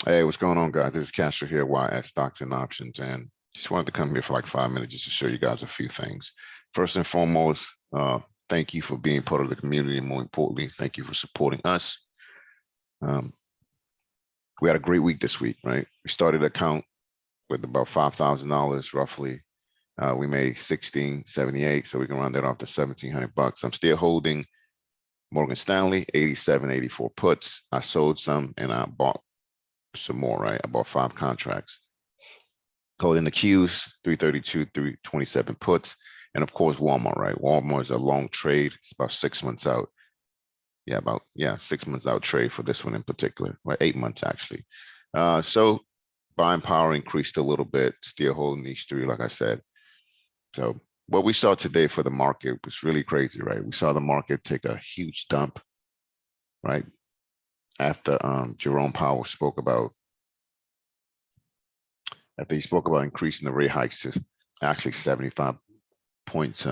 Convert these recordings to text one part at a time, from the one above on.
Hey, what's going on, guys? This is Castro here, YS Stocks and Options, and just wanted to come here for like 5 minutes just to show you guys a few things. First and foremost, thank you for being part of the community, and more importantly, thank you for supporting us. Um, we had a great week this week, right? We started the account with about $5,000 roughly. We made 1678, so we can round that off to 1,700 bucks. I'm still holding Morgan Stanley 87.84 puts. I sold some and I bought some more, right? I bought 5 contracts. Code in the Qs, 332, 327 puts. And of course, Walmart, right? Walmart is a long trade. It's about 6 months out. Yeah, 6 months out trade for this one in particular, right? 8 months actually. So buying power increased a little bit, still holding these 3, like I said. So what we saw today for the market was really crazy, right? We saw the market take a huge dump, right? After Jerome Powell spoke about increasing the rate hikes to actually 75 points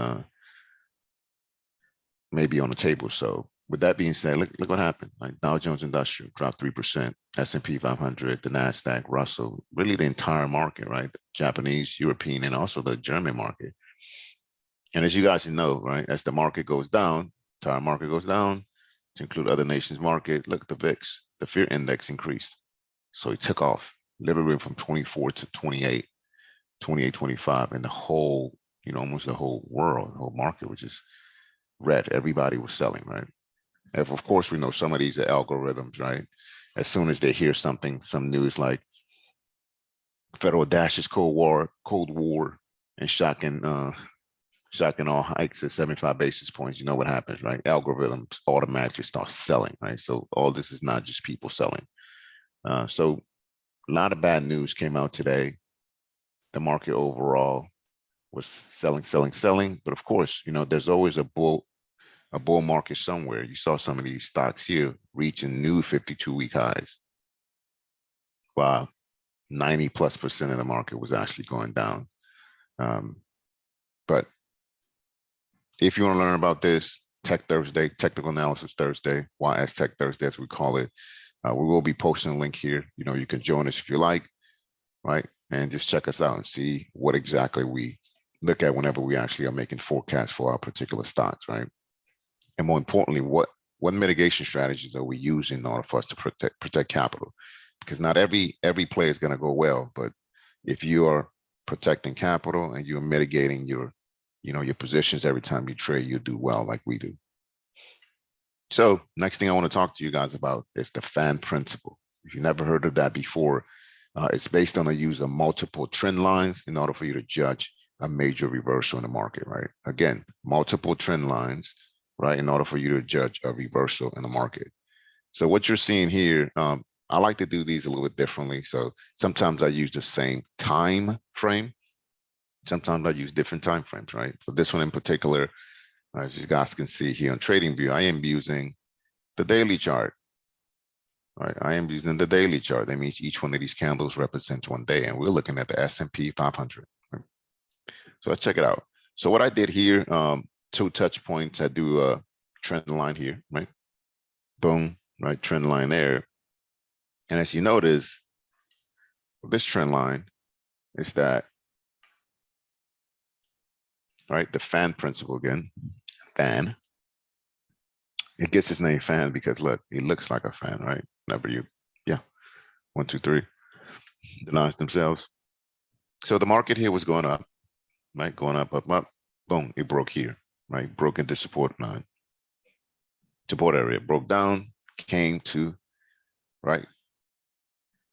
maybe on the table. So with that being said, look what happened. Like Dow Jones Industrial dropped 3%, S&P 500, the NASDAQ, Russell, really the entire market, right? The Japanese, European, and also the German market. And as you guys know, right, as the market goes down, entire market goes down, to include other nations' market, look at the VIX, the fear index increased. So it took off, literally from 24 to 28, 28, 25, and the whole, almost the whole world, the whole market was just red. Everybody was selling, right? And of course, we know some of these are algorithms, right? As soon as they hear something, some news like federal dashes Cold War, and shocking all hikes at 75 basis points, you know what happens, right? Algorithms automatically start selling, right? So all this is not just people selling. So a lot of bad news came out today. The market overall was selling. But of course, there's always a bull market somewhere. You saw some of these stocks here reaching new 52-week highs. Wow, 90+% of the market was actually going down. But if you want to learn about this, Tech Thursday, Technical Analysis Thursday, YS Tech Thursday, as we call it, we will be posting a link here. You can join us if you like, right? And just check us out and see what exactly we look at whenever we actually are making forecasts for our particular stocks, right? And more importantly, what mitigation strategies are we using in order for us to protect capital? Because not every play is going to go well, but if you are protecting capital and you're mitigating your positions every time you trade, you do well, like we do. So next thing I want to talk to you guys about is the fan principle. If you've never heard of that before, it's based on the use of multiple trend lines in order for you to judge a major reversal in the market, right? Again, multiple trend lines, right, in order for you to judge a reversal in the market. So what you're seeing here, I like to do these a little bit differently. So sometimes I use the same time frame. Sometimes I use different time frames, right? For this one in particular, as you guys can see here on TradingView, I am using the daily chart. Right, I am using the daily chart. That means each one of these candles represents one day, and we're looking at the S&P 500. Right? So let's check it out. So what I did here, 2 touch points. I do a trend line here, right? Boom, right? Trend line there. And as you notice, this trend line is that, right? The fan principle again, fan. It gets its name fan because look, it looks like a fan, right? Whenever you, 1, 2, 3, the lines themselves. So the market here was going up, right? Going up, boom, it broke here, right? Broke into support line. Support area, broke down, came to, right?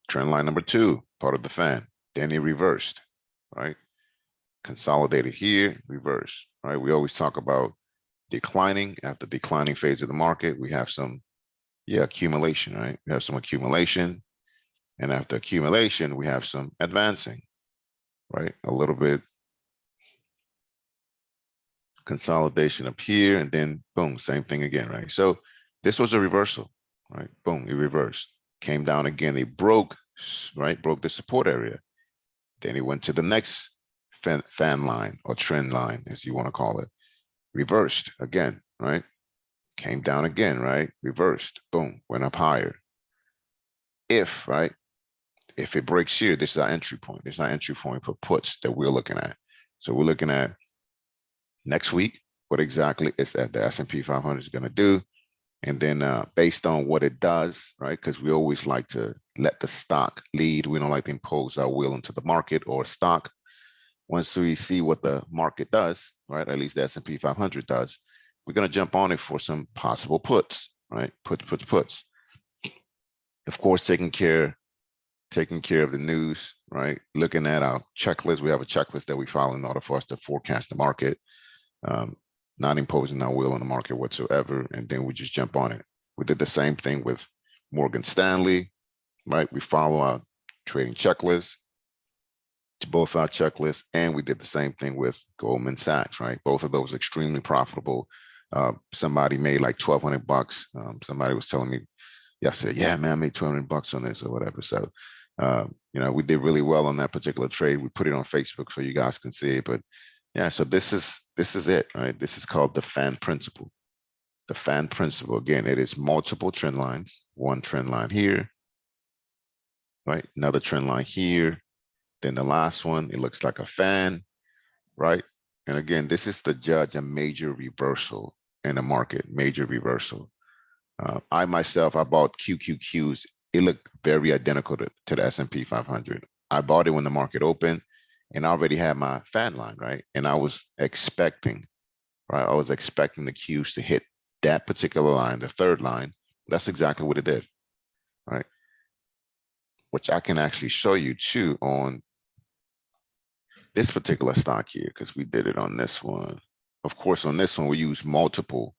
Trend line number 2, part of the fan. Then it reversed, right? Consolidated here, reverse, right? We always talk about declining. After declining phase of the market, we have some, accumulation, right? We have some accumulation. And after accumulation, we have some advancing, right? A little bit consolidation up here, and then boom, same thing again, right? So this was a reversal, right? Boom, it reversed, came down again, it broke, right? Broke the support area. Then it went to the next fan line or trend line, as you want to call it. Reversed again, right? Came down again, right? Reversed, boom, went up higher. If, right? if it breaks here, this is our entry point. This is our entry point for puts that we're looking at. So we're looking at next week, what exactly is that the S&P 500 is going to do. And then based on what it does, right? Because we always like to let the stock lead. We don't like to impose our will into the market or stock. Once we see what the market does, right? At least the S&P 500 does, we're going to jump on it for some possible puts, right? Puts. Of course, taking care of the news, right? Looking at our checklist. We have a checklist that we follow in order for us to forecast the market. Not imposing our will on the market whatsoever, and then we just jump on it. We did the same thing with Morgan Stanley, right? We follow our trading checklist to both our checklists, and we did the same thing with Goldman Sachs, right? Both of those extremely profitable. Somebody made like $1,200. Somebody was telling me yesterday, yeah, man, I made $200 on this or whatever. So, you know, we did really well on that particular trade. We put it on Facebook so you guys can see it, but yeah, so this is it, right? This is called the fan principle. The fan principle, again, it is multiple trend lines, one trend line here, right? Another trend line here. Then the last one, it looks like a fan, right? And again, this is to judge a major reversal in the market, major reversal. I myself, I bought QQQs. It looked very identical to the S&P 500. I bought it when the market opened, and I already had my fan line, right? And I was expecting, right? I was expecting the Qs to hit that particular line, the third line. That's exactly what it did, right? Which I can actually show you too on this particular stock here, because we did it on this one. Of course, on this one, we use multiple.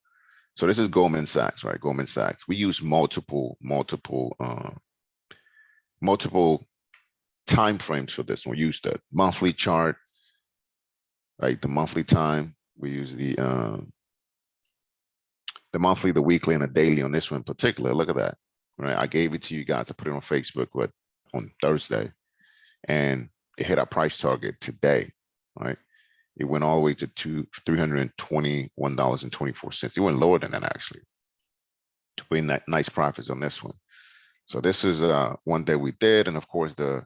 So this is Goldman Sachs, right? Goldman Sachs. We use multiple time frames for this one. We use the monthly chart, right? The monthly time. We use the monthly, the weekly, and the daily on this one in particular. Look at that, right? I gave it to you guys. I put it on Facebook on Thursday, and it hit our price target today, right? It went all the way to $321.24. It went lower than that actually. To bring that nice profits on this one. So this is one that we did, and of course the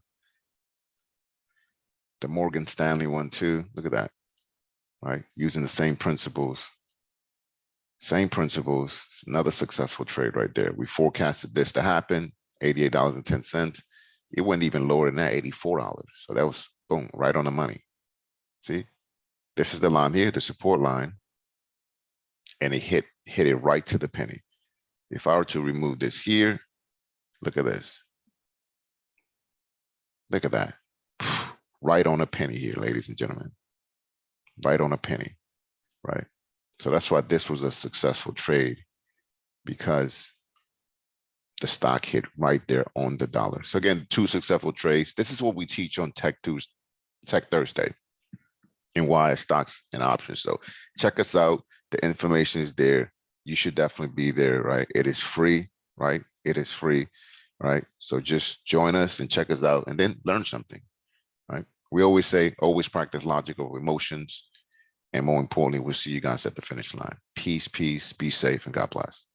Morgan Stanley one too. Look at that, right? Using the same principles. Same principles. It's another successful trade right there. We forecasted this to happen, $88.10. It went even lower than that, $84. So that was boom, right on the money. See, this is the line here, the support line, and it hit it right to the penny. If I were to remove this here, look at this. Look at that. Right on a penny here, ladies and gentlemen. Right on a penny, right? So that's why this was a successful trade, because the stock hit right there on the dollar. So again, 2 successful trades. This is what we teach on Tech Thursday in YS stocks and options. So check us out. The information is there. You should definitely be there, right? It is free, right? It is free, right? So just join us and check us out, and then learn something, right? We always say, always practice logic over emotions. And more importantly, we'll see you guys at the finish line. Peace, peace, be safe, and God bless.